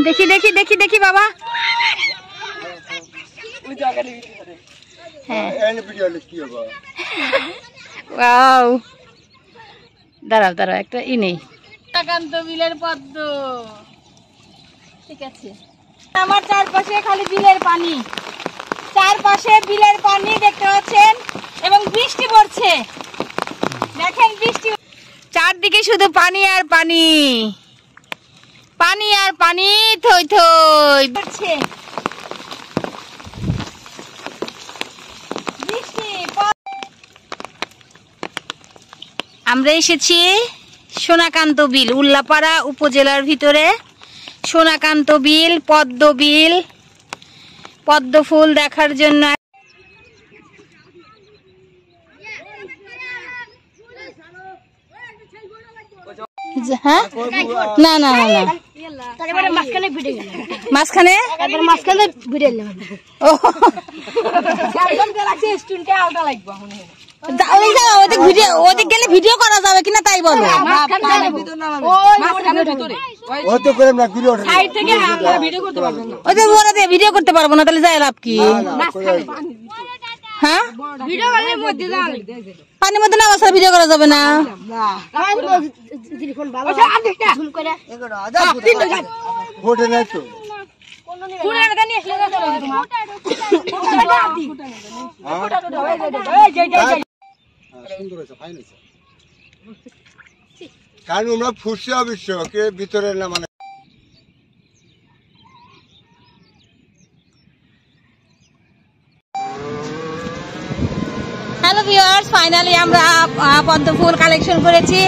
দেখি দেখি দেখি দেখি বাবা। দাঁড়াও দাঁড়াও, একটা ই নেই। সূর্যকান্ত বিলের পদ্ম। ঠিক আছে, আমার চারপাশে খালি বিলের পানি, চারপাশে বিলের পানি দেখতে পাচ্ছেন, এবং বৃষ্টি পড়ছে। দেখেন বৃষ্টি, চারদিকে শুধু পানি আর পানি, পানি আর পানি, থই থই পড়ছে বৃষ্টি। আমরা এসেছি সোনাকান্ত বিল, উল্লাপাড়া উপজেলার ভিতরে। সোনাকান্ত বিল, পদ্ম বিল, পদ্ম ফুল দেখার জন্য। হ্যাঁ, না না না না, মাঝখানে ওদিক গেলে ভিডিও করা যাবে কিনা তাই বলো। ভিডিও করতে পারবো না, তাহলে যাই লাভ কি? হ্যাঁ, পানির মধ্যে না বসে ভিডিও করা যাবে না। কারণ আমরা ফুটছে অবশ্য ভিতরে না, মানে হ্যালো ভিউয়ার্স, ফাইনালি আমরা পদ্ম ফুল কালেকশন করেছি।